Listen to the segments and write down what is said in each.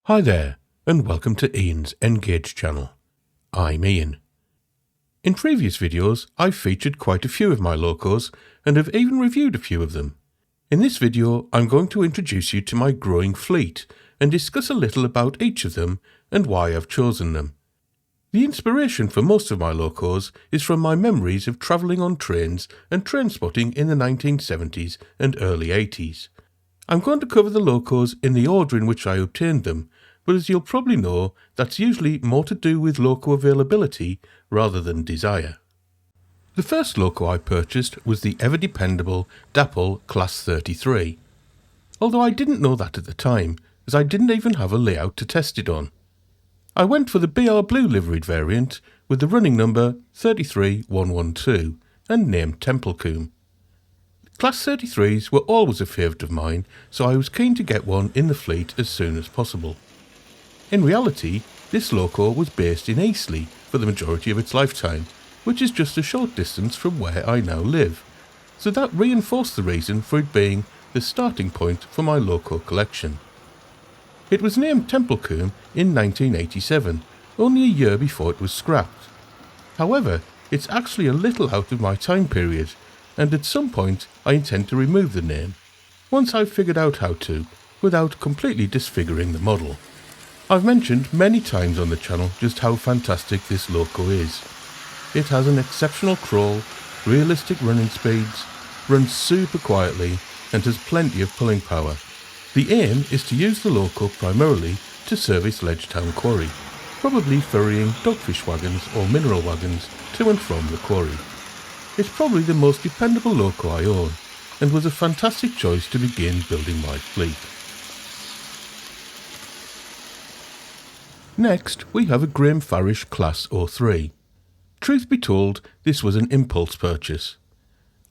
Hi there, and welcome to Ian's Engage channel. I'm Ian. In previous videos, I've featured quite a few of my locos and have even reviewed a few of them. In this video, I'm going to introduce you to my growing fleet and discuss a little about each of them and why I've chosen them. The inspiration for most of my locos is from my memories of travelling on trains and train spotting in the 1970s and early 80s. I'm going to cover the locos in the order in which I obtained them, but as you'll probably know, that's usually more to do with loco availability rather than desire. The first loco I purchased was the ever-dependable Dapple Class 33, although I didn't know that at the time, as I didn't even have a layout to test it on. I went for the BR Blue liveried variant with the running number 33112 and named Templecombe. Class 33s were always a favourite of mine, so I was keen to get one in the fleet as soon as possible. In reality, this loco was based in Eastleigh for the majority of its lifetime, which is just a short distance from where I now live, so that reinforced the reason for it being the starting point for my loco collection. It was named Templecombe in 1987, only a year before it was scrapped. However, it's actually a little out of my time period, and at some point I intend to remove the name, once I've figured out how to, without completely disfiguring the model. I've mentioned many times on the channel just how fantastic this loco is. It has an exceptional crawl, realistic running speeds, runs super quietly, and has plenty of pulling power. The aim is to use the loco primarily to service Ledgetown Quarry, probably ferrying dogfish wagons or mineral wagons to and from the quarry. It's probably the most dependable loco I own, and was a fantastic choice to begin building my fleet. Next, we have a Graham Farish Class 03. Truth be told, this was an impulse purchase.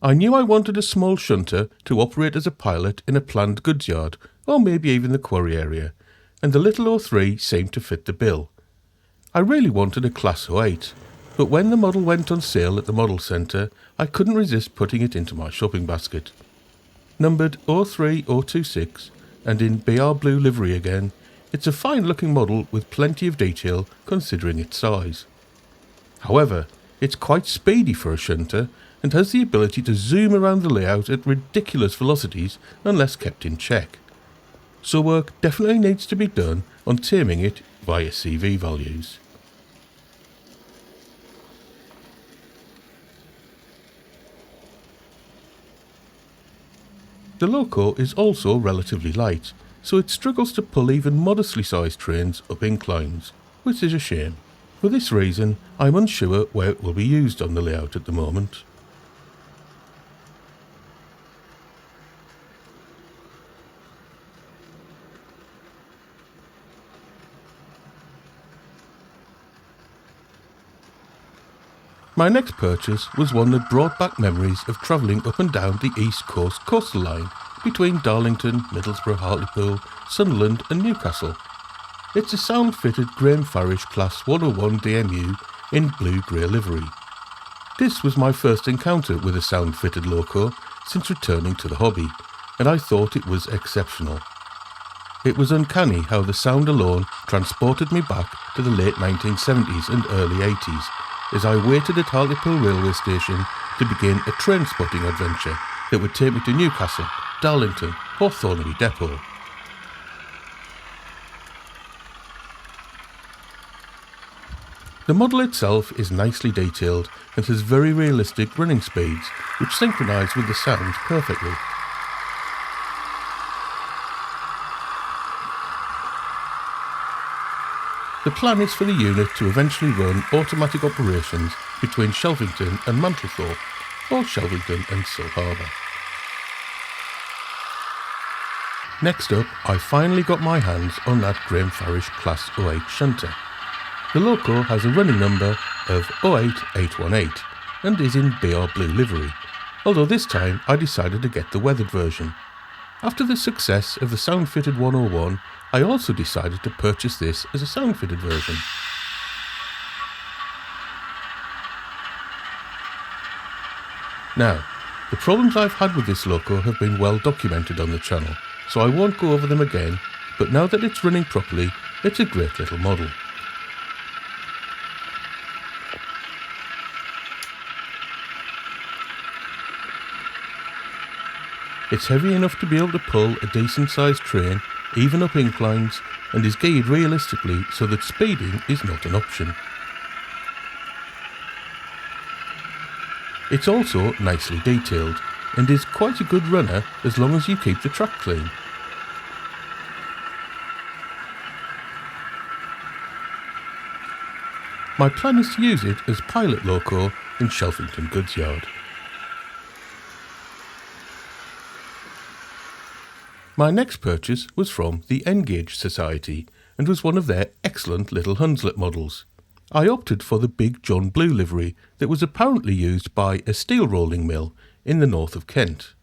I knew I wanted a small shunter to operate as a pilot in a planned goods yard, or maybe even the quarry area, and the little 03 seemed to fit the bill. I really wanted a Class 08, but when the model went on sale at the model centre, I couldn't resist putting it into my shopping basket. Numbered 03026 and in BR Blue livery again, it's a fine looking model with plenty of detail considering its size. However, it's quite speedy for a shunter and has the ability to zoom around the layout at ridiculous velocities unless kept in check. So work definitely needs to be done on taming it via CV values. The loco is also relatively light, so it struggles to pull even modestly sized trains up inclines, which is a shame. For this reason, I'm unsure where it will be used on the layout at the moment. My next purchase was one that brought back memories of travelling up and down the East Coast coastal line between Darlington, Middlesbrough, Hartlepool, Sunderland and Newcastle. It's a sound-fitted Graham Farish Class 101 DMU in blue-grey livery. This was my first encounter with a sound-fitted loco since returning to the hobby, and I thought it was exceptional. It was uncanny how the sound alone transported me back to the late 1970s and early 80s, as I waited at Hartlepool railway station to begin a train spotting adventure that would take me to Newcastle, Darlington or Thornley Depot. The model itself is nicely detailed and has very realistic running speeds which synchronise with the sound perfectly. The plan is for the unit to eventually run automatic operations between Shelvington and Mantlethorpe, or Shelvington and Sill Harbour. Next up, I finally got my hands on that Graham Farish Class 08 shunter. The loco has a running number of 08818 and is in BR Blue livery, although this time I decided to get the weathered version. After the success of the sound-fitted 101, I also decided to purchase this as a sound-fitted version. Now, the problems I've had with this loco have been well documented on the channel, so I won't go over them again, but now that it's running properly, it's a great little model. It's heavy enough to be able to pull a decent sized train, even up inclines, and is geared realistically so that speeding is not an option. It's also nicely detailed, and is quite a good runner as long as you keep the track clean. My plan is to use it as pilot loco in Shelfington Goods Yard. My next purchase was from the N-Gauge Society and was one of their excellent little Hunslet models. I opted for the big John Blue livery that was apparently used by a steel rolling mill in the north of Kent.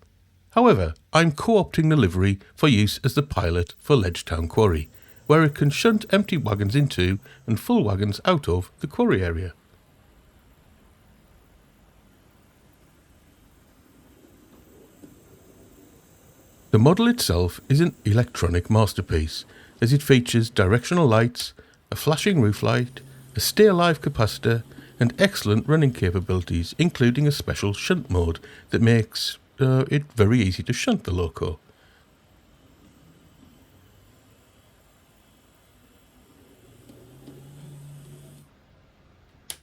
However, I'm co-opting the livery for use as the pilot for Ledgetown Quarry, where it can shunt empty wagons into and full wagons out of the quarry area. The model itself is an electronic masterpiece, as it features directional lights, a flashing roof light, a stay alive capacitor, and excellent running capabilities, including a special shunt mode that makes it very easy to shunt the loco.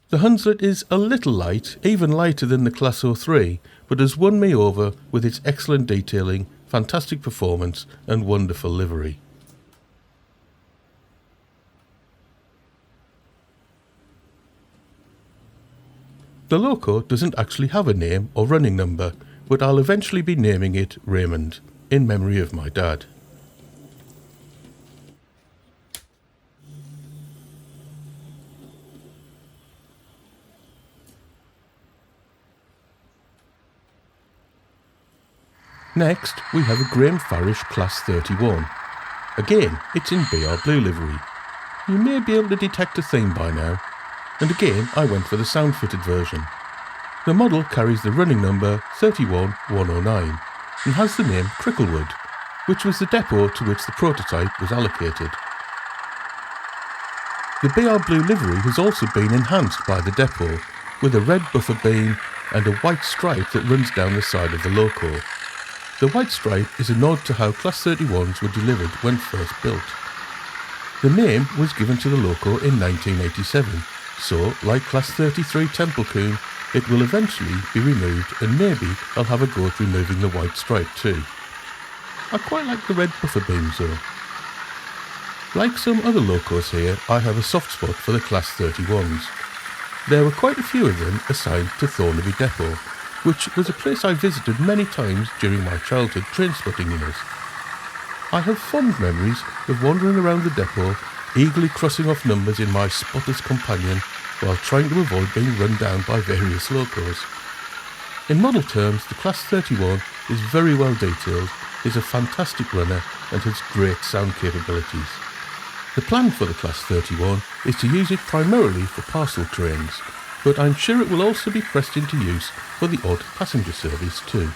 The Hunslet is a little light, even lighter than the Class 03, but has won me over with its excellent detailing, fantastic performance and wonderful livery. The loco doesn't actually have a name or running number, but I'll eventually be naming it Raymond, in memory of my dad. Next, we have a Graham Farish Class 31. Again, it's in BR Blue livery. You may be able to detect a theme by now, and again I went for the sound-fitted version. The model carries the running number 31109 and has the name Cricklewood, which was the depot to which the prototype was allocated. The BR Blue livery has also been enhanced by the depot with a red buffer beam and a white stripe that runs down the side of the loco. The white stripe is a nod to how Class 31s were delivered when first built. The name was given to the loco in 1987, so like Class 33 Templecoon, it will eventually be removed, and maybe I'll have a go at removing the white stripe too. I quite like the red buffer beams though. Like some other locos here, I have a soft spot for the Class 31s. There were quite a few of them assigned to Thornaby Depot, which was a place I visited many times during my childhood train spotting years. I have fond memories of wandering around the depot, eagerly crossing off numbers in my spotter's companion while trying to avoid being run down by various locos. In model terms, the Class 31 is very well detailed, is a fantastic runner and has great sound capabilities. The plan for the Class 31 is to use it primarily for parcel trains, but I'm sure it will also be pressed into use for the odd passenger service too.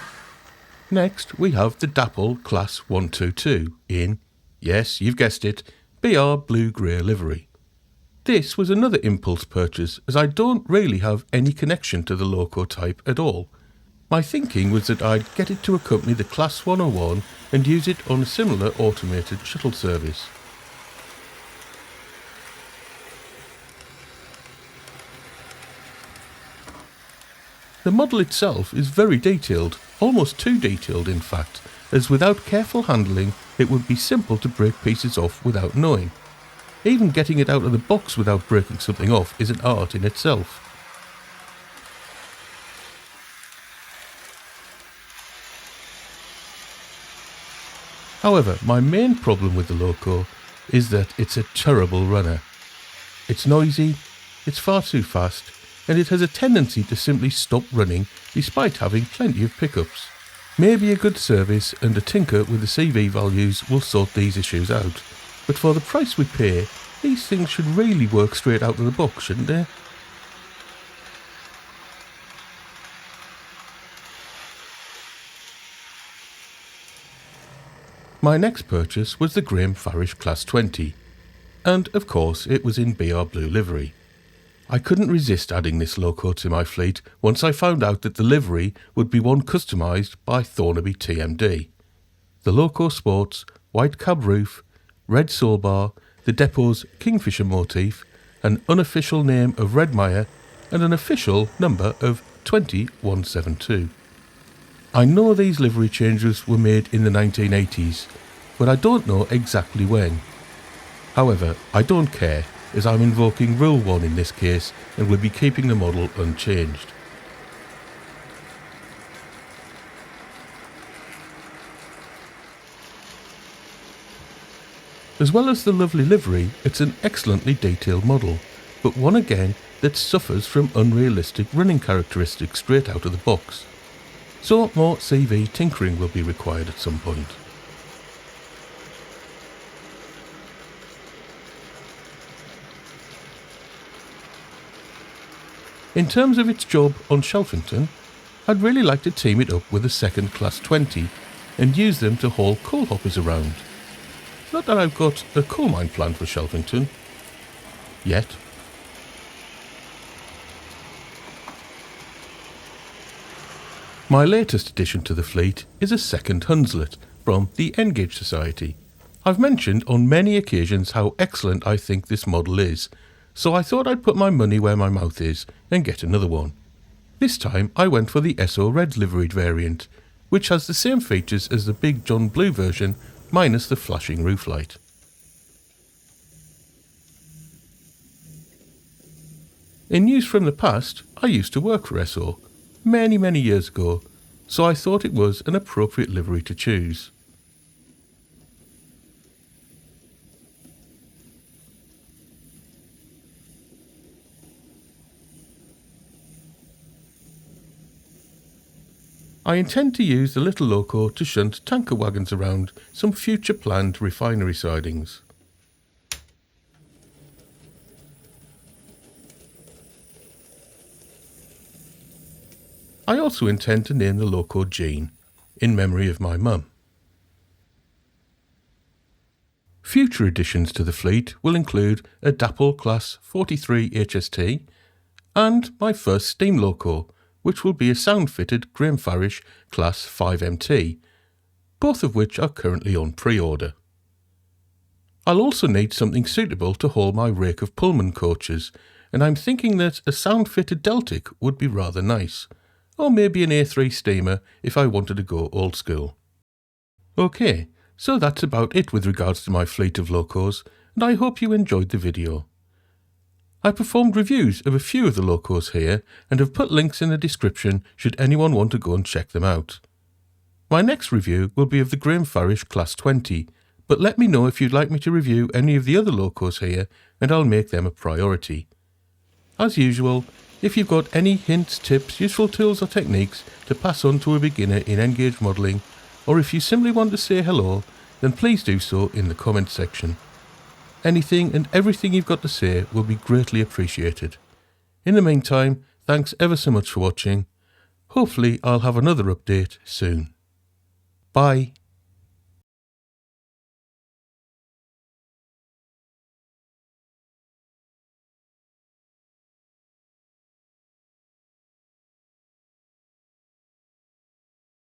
Next, we have the Dapple Class 122 in, yes, you've guessed it, BR Blue-Grey livery. This was another impulse purchase, as I don't really have any connection to the loco type at all. My thinking was that I'd get it to accompany the Class 101 and use it on a similar automated shuttle service. The model itself is very detailed, almost too detailed in fact, as without careful handling it would be simple to break pieces off without knowing. Even getting it out of the box without breaking something off is an art in itself. However, my main problem with the loco is that it's a terrible runner. It's noisy, it's far too fast, and it has a tendency to simply stop running despite having plenty of pickups. Maybe a good service and a tinker with the CV values will sort these issues out, but for the price we pay, these things should really work straight out of the box, shouldn't they? My next purchase was the Graham Farish Class 20, and of course it was in BR Blue livery. I couldn't resist adding this loco to my fleet once I found out that the livery would be one customised by Thornaby TMD. The loco sports white cab roof, red sail bar, the depot's kingfisher motif, an unofficial name of Redmire, and an official number of 20172. I know these livery changes were made in the 1980s, but I don't know exactly when. However, I don't care, as I'm invoking Rule 1 in this case and will be keeping the model unchanged. As well as the lovely livery, it's an excellently detailed model, but one again that suffers from unrealistic running characteristics straight out of the box. So more CV tinkering will be required at some point. In terms of its job on Shelfington, I'd really like to team it up with a second Class 20 and use them to haul coal hoppers around. Not that I've got a coal mine planned for Shelfington. Yet. My latest addition to the fleet is a second Hunslet from the Engage Society. I've mentioned on many occasions how excellent I think this model is, so I thought I'd put my money where my mouth is and get another one. This time I went for the SO Red liveried variant, which has the same features as the Big John Blue version minus the flashing roof light. In news from the past, I used to work for SO many years ago, so I thought it was an appropriate livery to choose. I intend to use the little loco to shunt tanker wagons around some future planned refinery sidings. I also intend to name the loco Jean, in memory of my mum. Future additions to the fleet will include a Dapple Class 43 HST and my first steam loco, which will be a sound-fitted Graham Farish Class 5MT, both of which are currently on pre-order. I'll also need something suitable to haul my rake of Pullman coaches, and I'm thinking that a sound-fitted Deltic would be rather nice, or maybe an A3 steamer if I wanted to go old school. Okay, so that's about it with regards to my fleet of locos, and I hope you enjoyed the video. I performed reviews of a few of the locos here and have put links in the description should anyone want to go and check them out. My next review will be of the Graham Farish Class 20, but let me know if you'd like me to review any of the other locos here and I'll make them a priority. As usual, if you've got any hints, tips, useful tools or techniques to pass on to a beginner in Engage modelling, or if you simply want to say hello, then please do so in the comments section. Anything and everything you've got to say will be greatly appreciated. In the meantime, thanks ever so much for watching. Hopefully I'll have another update soon. Bye.